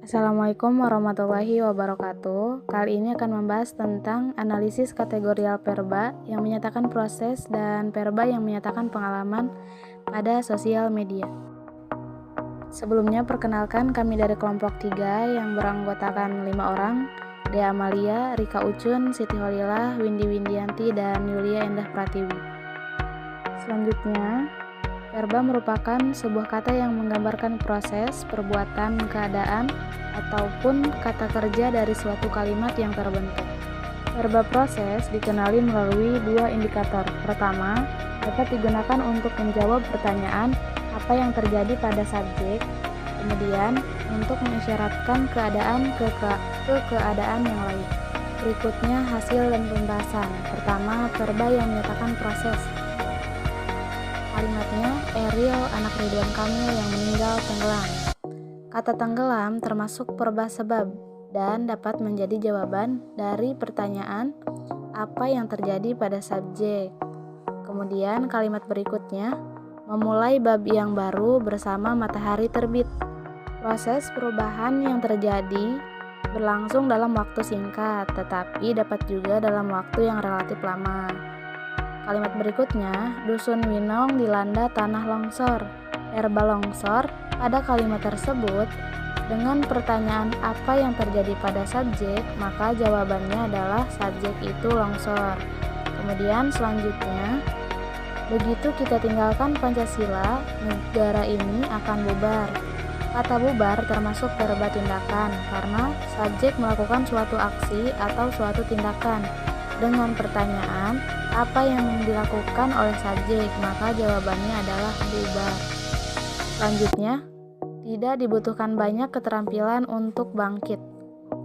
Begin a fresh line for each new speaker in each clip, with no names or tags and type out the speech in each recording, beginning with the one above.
Assalamualaikum warahmatullahi wabarakatuh. Kali ini akan membahas tentang analisis kategorial verba yang menyatakan proses dan verba yang menyatakan pengalaman pada sosial media. Sebelumnya perkenalkan, kami dari kelompok 3 yang beranggotakan 5 orang, Dea Amalia, Rika Ucun, Siti Holilah, Windy Windianti, dan Yulia Endah Pratiwi. Selanjutnya, verba merupakan sebuah kata yang menggambarkan proses, perbuatan, keadaan, ataupun kata kerja dari suatu kalimat yang terbentuk. Verba proses dikenali melalui 2 indikator. Pertama, dapat digunakan untuk menjawab pertanyaan apa yang terjadi pada subjek, kemudian untuk mengisyaratkan keadaan ke keadaan yang lain. Berikutnya hasil dan pembahasan. Pertama, verba yang menyatakan proses. Kalimatnya, Eril, anak Ridwan Kamil yang meninggal tenggelam. Kata tenggelam termasuk verba sebab dan dapat menjadi jawaban dari pertanyaan apa yang terjadi pada subjek. Kemudian kalimat berikutnya, memulai bab yang baru bersama matahari terbit. Proses perubahan yang terjadi berlangsung dalam waktu singkat, tetapi dapat juga dalam waktu yang relatif lama. Kalimat berikutnya, Dusun Winong dilanda tanah longsor. Verba longsor pada kalimat tersebut dengan pertanyaan apa yang terjadi pada subjek, maka jawabannya adalah subjek itu longsor. Kemudian selanjutnya, begitu kita tinggalkan Pancasila, negara ini akan bubar. Kata bubar termasuk verba tindakan karena subjek melakukan suatu aksi atau suatu tindakan dengan pertanyaan apa yang dilakukan oleh subjek, maka jawabannya adalah bubar. Selanjutnya, tidak dibutuhkan banyak keterampilan untuk bangkit.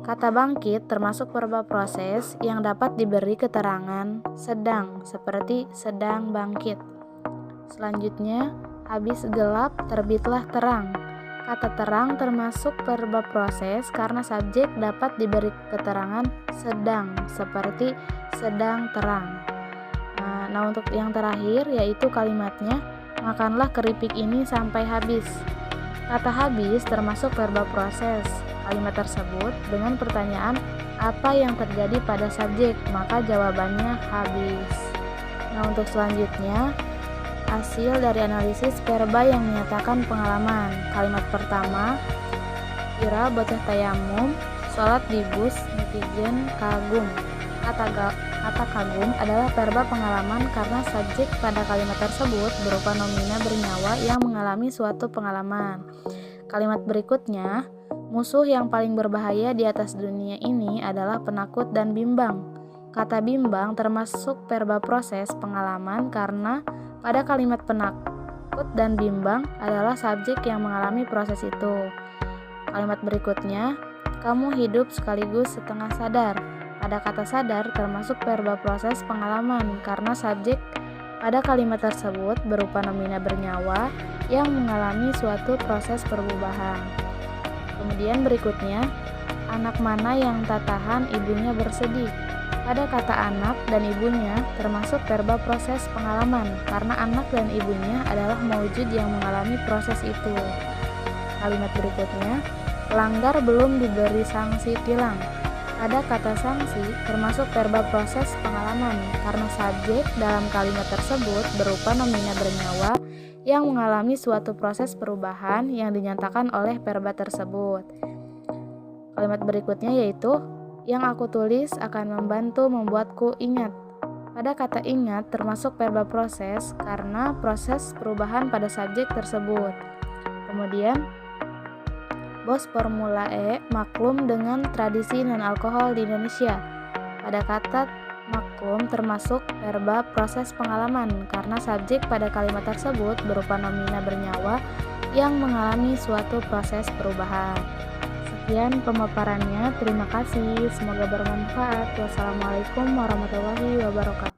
Kata bangkit termasuk verba proses yang dapat diberi keterangan sedang, seperti sedang bangkit. Selanjutnya, habis gelap terbitlah terang. Kata terang termasuk verba proses karena subjek dapat diberi keterangan sedang, seperti sedang terang. Nah, untuk yang terakhir yaitu kalimatnya, makanlah keripik ini sampai habis. Kata habis termasuk verba proses. Kalimat tersebut dengan pertanyaan apa yang terjadi pada subjek, maka jawabannya habis. Nah, untuk selanjutnya, hasil dari analisis verba yang menyatakan pengalaman. Kalimat pertama, Ira bocah tayamum, sholat di bus, netizen kagum. Kata kagum adalah verba pengalaman karena subjek pada kalimat tersebut berupa nomina bernyawa yang mengalami suatu pengalaman. Kalimat berikutnya, musuh yang paling berbahaya di atas dunia ini adalah penakut dan bimbang. Kata bimbang termasuk verba proses pengalaman karena pada kalimat penakut dan bimbang adalah subjek yang mengalami proses itu. Kalimat berikutnya, kamu hidup sekaligus setengah sadar. Pada kata sadar termasuk verba proses pengalaman karena subjek pada kalimat tersebut berupa nomina bernyawa yang mengalami suatu proses perubahan. Kemudian berikutnya, anak mana yang tak tahan ibunya bersedih. Pada kata anak dan ibunya termasuk verba proses pengalaman karena anak dan ibunya adalah maujud yang mengalami proses itu. Kalimat berikutnya, pelanggar belum diberi sanksi tilang. Pada kata sanksi termasuk verba proses pengalaman karena subjek dalam kalimat tersebut berupa nomina bernyawa yang mengalami suatu proses perubahan yang dinyatakan oleh verba tersebut. Kalimat berikutnya yaitu, yang aku tulis akan membantu membuatku ingat. Pada kata ingat termasuk verba proses karena proses perubahan pada subjek tersebut. Kemudian, Bos Formula E maklum dengan tradisi non-alkohol di Indonesia. Pada kata maklum termasuk verba proses pengalaman karena subjek pada kalimat tersebut berupa nomina bernyawa yang mengalami suatu proses perubahan. Sekian pemaparannya, terima kasih, semoga bermanfaat. Wassalamualaikum warahmatullahi wabarakatuh.